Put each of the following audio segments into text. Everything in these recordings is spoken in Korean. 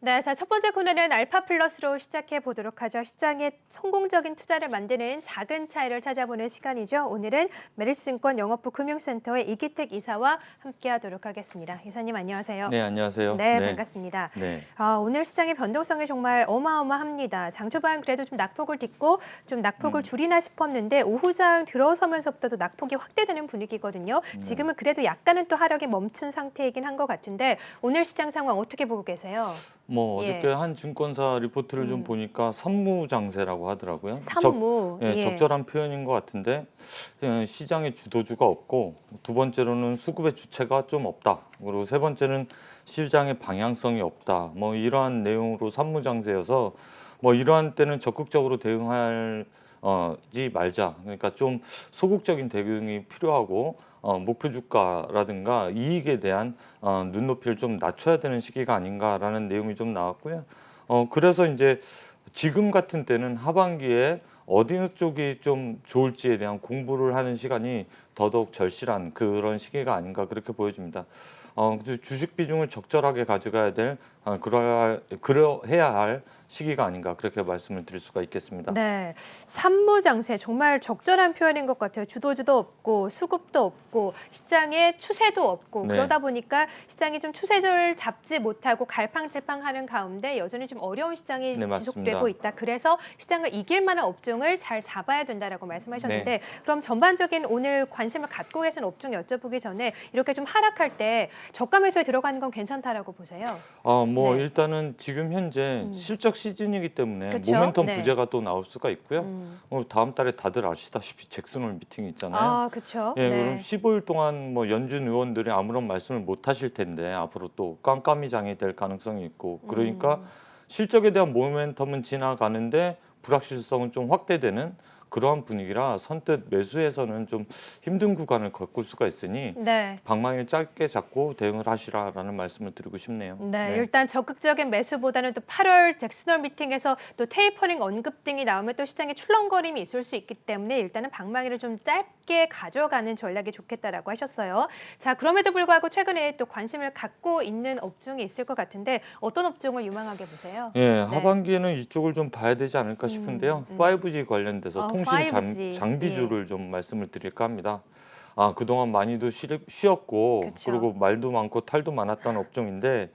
네, 자, 첫 번째 코너는 알파 플러스로 시작해 보도록 하죠. 시장에 성공적인 투자를 만드는 작은 차이를 찾아보는 시간이죠. 오늘은 메리츠증권 영업부 금융센터의 이기택 이사와 함께하도록 하겠습니다. 이사님 안녕하세요. 네, 안녕하세요. 네, 네, 반갑습니다. 네, 오늘 시장의 변동성이 정말 어마어마합니다. 장 초반 그래도 좀 낙폭을 딛고 좀 낙폭을 음, 줄이나 싶었는데 오후장 들어서면서부터도 낙폭이 확대되는 분위기거든요. 네. 지금은 그래도 약간은 또 하락이 멈춘 상태이긴 한 것 같은데 오늘 시장 상황 어떻게 보고 계세요? 어저께 예. 한 증권사 리포트를 좀 음. 보니까 선무장세라고 하더라고요. 산무. 예. 적절한 표현인 것 같은데 시장의 주도주가 없고 두 번째로는 수급의 주체가 좀 없다. 그리고 세 번째는 시장의 방향성이 없다. 뭐 이러한 내용으로 선무장세여서 뭐 이러한 때는 적극적으로 대응할 지 말자. 그러니까 좀 소극적인 대응이 필요하고 목표 주가라든가 이익에 대한 눈높이를 좀 낮춰야 되는 시기가 아닌가라는 내용이 좀 나왔고요. 그래서 이제 지금 같은 때는 하반기에 어느 쪽이 좀 좋을지에 대한 공부를 하는 시간이 더더욱 절실한 그런 시기가 아닌가 그렇게 보여집니다. 그래서 주식 비중을 적절하게 가져가야 될 그러해야 할 시기가 아닌가 그렇게 말씀을 드릴 수가 있겠습니다. 네. 산무장세 정말 적절한 표현인 것 같아요. 주도주도 없고 수급도 없고 시장에 추세도 없고 네, 그러다 보니까 시장이 좀 추세를 잡지 못하고 갈팡질팡하는 가운데 여전히 좀 어려운 시장이 네 지속되고 맞습니다. 있다. 그래서 시장을 이길 만한 업종을 잘 잡아야 된다라고 네. 말씀하셨는데 그럼 전반적인 오늘 관심을 갖고 계신 업종 여쭤보기 전에 이렇게 좀 하락할 때 저가 매수에 들어가는 건 괜찮다라고 보세요? 네. 일단은 지금 현재 음. 실적 시즌이기 때문에 그쵸? 모멘텀 네. 부재가 또 나올 수가 있고요. 음. 다음 달에 다들 아시다시피 잭슨홀 미팅이 있잖아요. 아, 그쵸? 예, 그럼 네. 15일 동안 뭐 연준 의원들이 아무런 말씀을 못 하실 텐데 앞으로 또 깜깜이 장이 될 가능성이 있고 그러니까 음. 실적에 대한 모멘텀은 지나가는데 불확실성은 좀 확대되는 그러한 분위기라 선뜻 매수에서는 좀 힘든 구간을 겪을 수가 있으니 네. 방망이를 짧게 잡고 대응을 하시라라는 말씀을 드리고 싶네요. 네, 네. 일단 적극적인 매수보다는 또 8월 잭슨홀 미팅에서 또 테이퍼링 언급 등이 나오면 또 시장에 출렁거림이 있을 수 있기 때문에 일단은 방망이를 좀 짧게 가져가는 전략이 좋겠다라고 하셨어요. 자, 그럼에도 불구하고 최근에 또 관심을 갖고 있는 업종이 있을 것 같은데 어떤 업종을 유망하게 보세요? 예, 네. 하반기에는 이쪽을 좀 봐야 되지 않을까 싶은데요. 5G 관련돼서 통신 5G. 예. 장비주를 좀 말씀을 드릴까 합니다. 그동안 많이도 쉬었고 그렇죠. 그리고 말도 많고 탈도 많았던 업종인데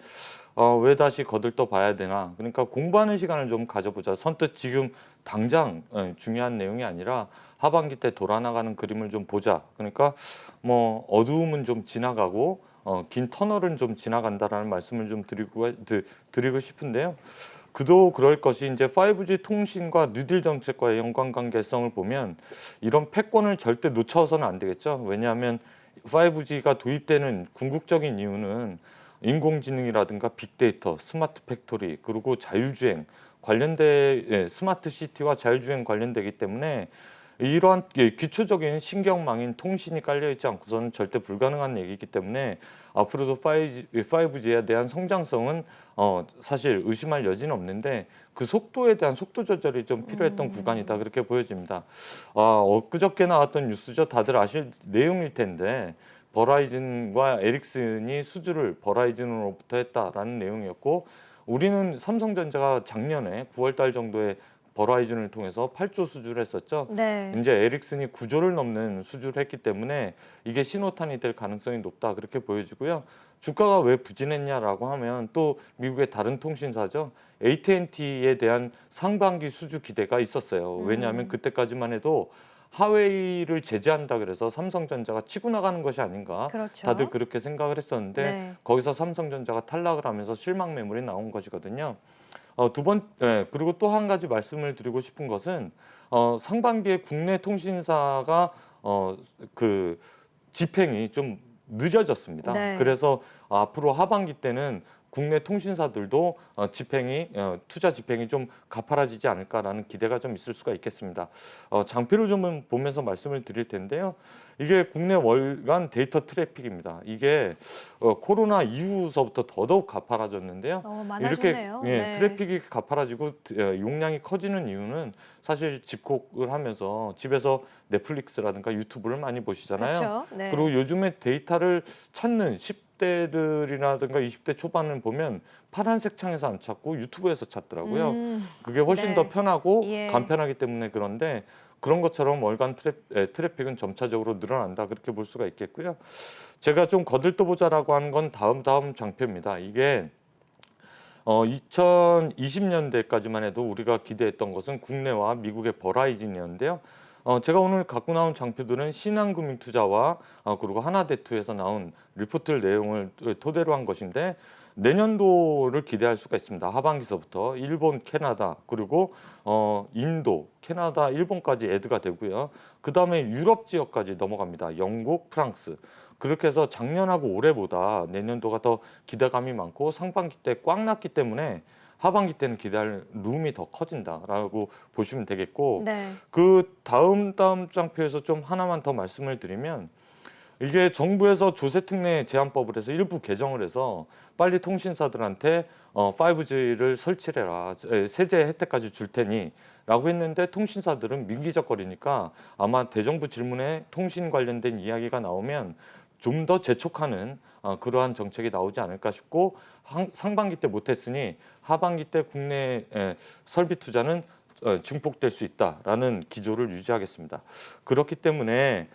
왜 다시 거들떠 봐야 되나? 그러니까 공부하는 시간을 좀 가져보자. 선뜻 지금 당장 중요한 내용이 아니라 하반기 때 돌아나가는 그림을 좀 보자. 그러니까 뭐 어두움은 좀 지나가고 긴 터널은 좀 지나간다라는 말씀을 좀 드리고 싶은데요. 그도 그럴 것이 이제 5G 통신과 뉴딜 정책과의 연관관계성을 보면 이런 패권을 절대 놓쳐서는 안 되겠죠. 왜냐하면 5G가 도입되는 궁극적인 이유는 인공지능이라든가 빅데이터, 스마트 팩토리, 그리고 자율주행 스마트 시티와 자율주행 관련되기 때문에 이러한 기초적인 신경망인 통신이 깔려 있지 않고서는 절대 불가능한 얘기이기 때문에 앞으로도 5G에 대한 성장성은 사실 의심할 여지는 없는데 그 속도에 대한 속도 조절이 좀 필요했던 구간이다 음. 그렇게 보여집니다. 엊그저께 나왔던 뉴스죠. 다들 아실 내용일 텐데 버라이즌과 에릭슨이 수주를 버라이즌으로부터 했다라는 내용이었고 우리는 삼성전자가 작년에 9월 달 정도에 버라이즌을 통해서 8조 수주를 했었죠. 네. 이제 에릭슨이 9조를 넘는 수주를 했기 때문에 이게 신호탄이 될 가능성이 높다 그렇게 보여지고요. 주가가 왜 부진했냐라고 하면 또 미국의 다른 통신사죠. AT&T에 대한 상반기 수주 기대가 있었어요. 왜냐하면 음. 그때까지만 해도 하웨이를 제재한다 그래서 삼성전자가 치고 나가는 것이 아닌가 다들 그렇죠. 그렇게 생각을 했었는데 네. 거기서 삼성전자가 탈락을 하면서 실망 매물이 나온 것이거든요. 그리고 또 한 가지 말씀을 드리고 싶은 것은 상반기에 국내 통신사가 그 집행이 좀 늦어졌습니다. 네. 그래서 앞으로 하반기 때는 국내 통신사들도 투자 집행이 좀 가파라지지 않을까라는 기대가 좀 있을 수가 있겠습니다. 장표를 좀 보면서 말씀을 드릴 텐데요. 이게 국내 월간 데이터 트래픽입니다. 이게 코로나 이후서부터 더더욱 가파라졌는데요. 이렇게 많아졌네요. 네. 트래픽이 가파라지고 용량이 커지는 이유는 사실 집콕을 하면서 집에서 넷플릭스라든가 유튜브를 많이 보시잖아요. 그쵸. 그리고 네. 요즘에 데이터를 찾는 30대들이라든가 20대 초반을 보면 파란색 창에서 안 찾고 유튜브에서 찾더라고요. 그게 훨씬 네. 더 편하고 예. 간편하기 때문에 그런데 그런 것처럼 월간 트래픽은 점차적으로 늘어난다 그렇게 볼 수가 있겠고요. 제가 좀 거들떠보자라고 하는 건 다음 장표입니다. 이게 2020년대까지만 해도 우리가 기대했던 것은 국내와 미국의 버라이즌이었는데요. 제가 오늘 갖고 나온 장표들은 신한금융투자와 그리고 하나대투에서 나온 리포트 내용을 토대로 한 것인데 내년도를 기대할 수가 있습니다. 하반기서부터 일본, 캐나다 그리고 인도, 캐나다, 일본까지 애드가 되고요. 그 다음에 유럽 지역까지 넘어갑니다. 영국, 프랑스. 그렇게 해서 작년하고 올해보다 내년도가 더 기대감이 많고 상반기 때 꽉 났기 때문에 하반기 때는 기대할 룸이 더 커진다라고 보시면 되겠고 네. 그 다음 장표에서 좀 하나만 더 말씀을 드리면 이게 정부에서 조세특례 제한법을 해서 일부 개정을 해서 빨리 통신사들한테 5G를 설치를 해라. 세제 혜택까지 줄 테니 라고 했는데 통신사들은 민기적거리니까 아마 대정부 질문에 통신 관련된 이야기가 나오면 좀 더 재촉하는 그러한 정책이 나오지 않을까 싶고 상반기 때 못했으니 하반기 때 국내 설비 투자는 증폭될 수 있다라는 기조를 유지하겠습니다. 그렇기 때문에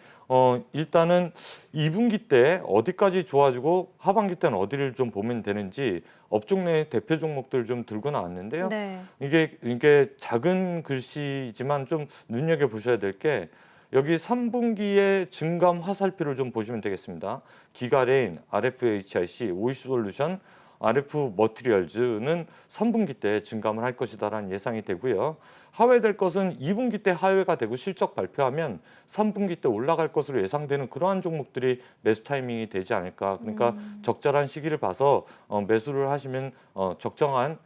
일단은 2분기 때 어디까지 좋아지고 하반기 때는 어디를 좀 보면 되는지 업종 내 대표 종목들 좀 들고 나왔는데요. 네. 이게 작은 글씨지만 좀 눈여겨 보셔야 될 게 여기 3분기의 증감 화살표를 좀 보시면 되겠습니다. 기가레인, RFHIC, 오이시솔루션, RF 머티리얼즈는 3분기 때 증감을 할 것이다라는 예상이 되고요. 하회될 것은 2분기 때 하회가 되고 실적 발표하면 3분기 때 올라갈 것으로 예상되는 그러한 종목들이 매수 타이밍이 되지 않을까. 그러니까 적절한 시기를 봐서 매수를 하시면 적정한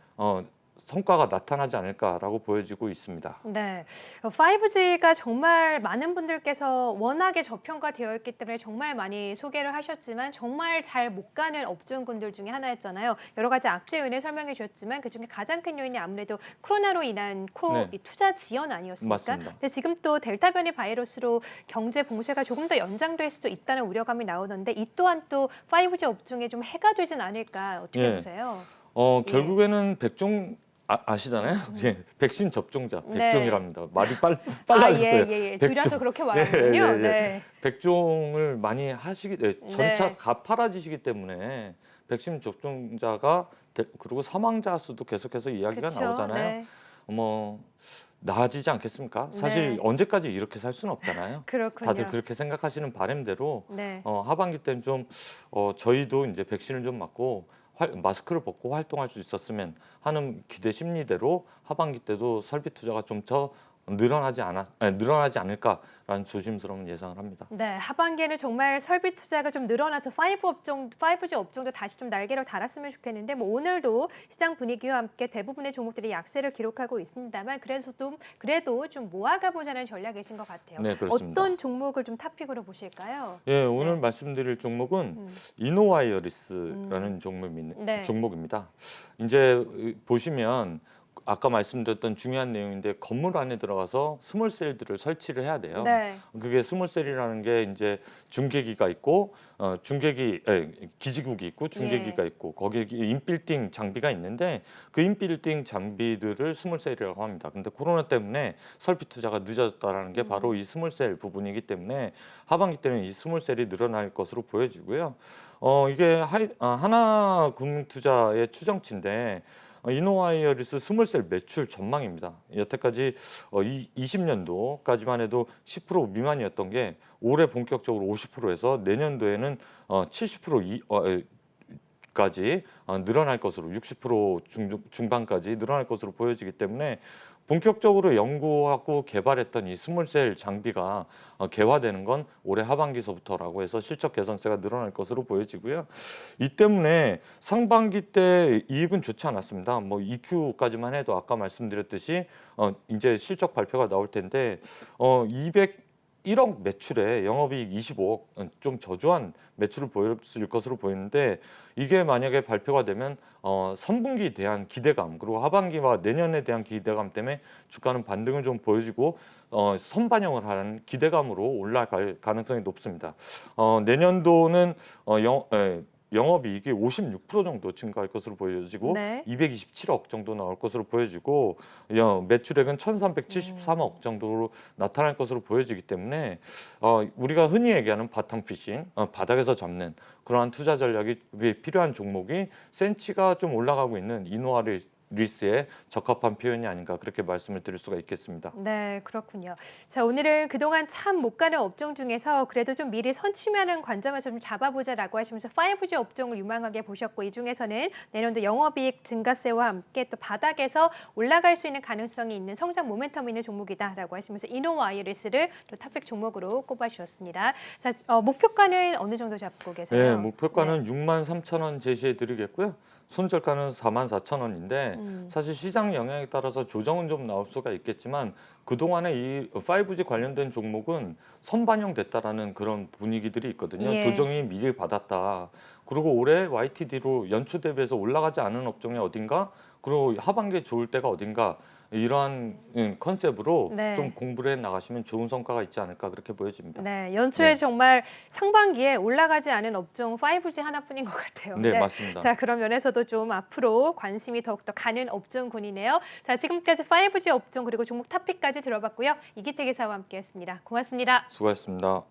성과가 나타나지 않을까라고 보여지고 있습니다. 네. 5G가 정말 많은 분들께서 워낙에 저평가되어 있기 때문에 정말 많이 소개를 하셨지만 정말 잘 못 가는 업종군들 중에 하나였잖아요. 여러 가지 악재 요인을 설명해 주셨지만 그중에 가장 큰 요인이 아무래도 코로나로 인한 네. 이 투자 지연 아니었습니까? 맞습니다. 근데 지금 또 델타 변이 바이러스로 경제 봉쇄가 조금 더 연장될 수도 있다는 우려감이 나오는데 이 또한 또 5G 업종에 좀 해가 되진 않을까 어떻게 예. 보세요? 결국에는 백종 아시잖아요. 예, 백신 접종자 네. 백종이랍니다. 말이 아, 빨라졌어요. 예. 백종. 줄여서 그렇게 말하는군요. 예. 네. 백종을 많이 하시기 전차 네. 가파라지시기 때문에 백신 접종자가 그리고 사망자 수도 계속해서 이야기가 그쵸? 나오잖아요. 네. 뭐 나아지지 않겠습니까? 사실 네. 언제까지 이렇게 살 수는 없잖아요. 그렇군요. 다들 그렇게 생각하시는 바람대로 네. 하반기 때는 좀 저희도 이제 백신을 좀 맞고 마스크를 벗고 활동할 수 있었으면 하는 기대 심리대로 하반기 때도 설비 투자가 좀 더 늘어나지 않을까라는 조심스러운 예상을 합니다. 네, 하반기에는 정말 설비 투자가 좀 늘어나서 5G 업종도 다시 좀 날개를 달았으면 좋겠는데 뭐 오늘도 시장 분위기와 함께 대부분의 종목들이 약세를 기록하고 있습니다만 그래도 좀 모아가 보자는 전략이신 것 같아요. 네, 그렇습니다. 어떤 종목을 좀 탑픽으로 보실까요? 예, 오늘 네. 말씀드릴 종목은 음. 이노와이어리스라는 네. 종목입니다. 이제 보시면 아까 말씀드렸던 중요한 내용인데 건물 안에 들어가서 스몰셀들을 설치를 해야 돼요. 네. 그게 스몰셀이라는 게 이제 중계기가 있고 기지국이 있고 중계기가 예. 있고 거기에 인빌딩 장비가 있는데 그 인빌딩 장비들을 스몰셀이라고 합니다. 근데 코로나 때문에 설비 투자가 늦어졌다라는 게 바로 이 스몰셀 부분이기 때문에 하반기 때는 이 스몰셀이 늘어날 것으로 보여지고요. 이게 하나금융투자의 추정치인데 이노와이어리스 스몰셀 매출 전망입니다. 여태까지 20년도까지만 해도 10% 미만이었던 게 올해 본격적으로 50%에서 내년도에는 70%까지 늘어날 것으로 60% 중반까지 늘어날 것으로 보여지기 때문에 본격적으로 연구하고 개발했던 이 스몰셀 장비가 개화되는 건 올해 하반기서부터라고 해서 실적 개선세가 늘어날 것으로 보여지고요. 이 때문에 상반기 때 이익은 좋지 않았습니다. 뭐 EQ까지만 해도 아까 말씀드렸듯이 이제 실적 발표가 나올 텐데 1억 매출에 영업이익 25억 좀 저조한 매출을 보여줄 것으로 보이는데 이게 만약에 발표가 되면 3분기에 대한 기대감 그리고 하반기와 내년에 대한 기대감 때문에 주가는 반등을 좀 보여주고 선반영을 하는 기대감으로 올라갈 가능성이 높습니다. 내년도는 영업이익이 56% 정도 증가할 것으로 보여지고 네. 227억 정도 나올 것으로 보여지고 매출액은 1,373억 정도로 나타날 것으로 보여지기 때문에 우리가 흔히 얘기하는 바탕피싱, 바닥에서 잡는 그러한 투자 전략이 필요한 종목이 센치가 좀 올라가고 있는 이노아리스에 적합한 표현이 아닌가 그렇게 말씀을 드릴 수가 있겠습니다. 네, 그렇군요. 자, 오늘은 그동안 참 못 가는 업종 중에서 그래도 좀 미리 선취하는 관점에서 좀 잡아보자라고 하시면서 5G 업종을 유망하게 보셨고, 이 중에서는 내년도 영업이익 증가세와 함께 또 바닥에서 올라갈 수 있는 가능성이 있는 성장 모멘텀 있는 종목이다라고 하시면서 이노와이리스를 또 탑픽 종목으로 꼽아주셨습니다. 자, 목표가는 어느 정도 잡고 계세요? 네, 목표가는 63,000원 제시해 드리겠고요. 손절가는 44,000원인데 사실 시장 영향에 따라서 조정은 좀 나올 수가 있겠지만 그동안에 이 5G 관련된 종목은 선반영됐다라는 그런 분위기들이 있거든요. 예. 조정이 미리 받았다. 그리고 올해 YTD로 연초 대비해서 올라가지 않은 업종이 어딘가? 그리고 하반기에 좋을 때가 어딘가? 이러한 컨셉으로 네. 좀 공부를 해 나가시면 좋은 성과가 있지 않을까 그렇게 보여집니다. 네, 연초에 네. 정말 상반기에 올라가지 않은 업종 5G 하나뿐인 것 같아요. 네, 맞습니다. 자, 그런 면에서도 좀 앞으로 관심이 더욱더 가는 업종군이네요. 자, 지금까지 5G 업종 그리고 종목 탑픽까지 들어봤고요. 이기태 기사와 함께했습니다. 고맙습니다. 수고하셨습니다.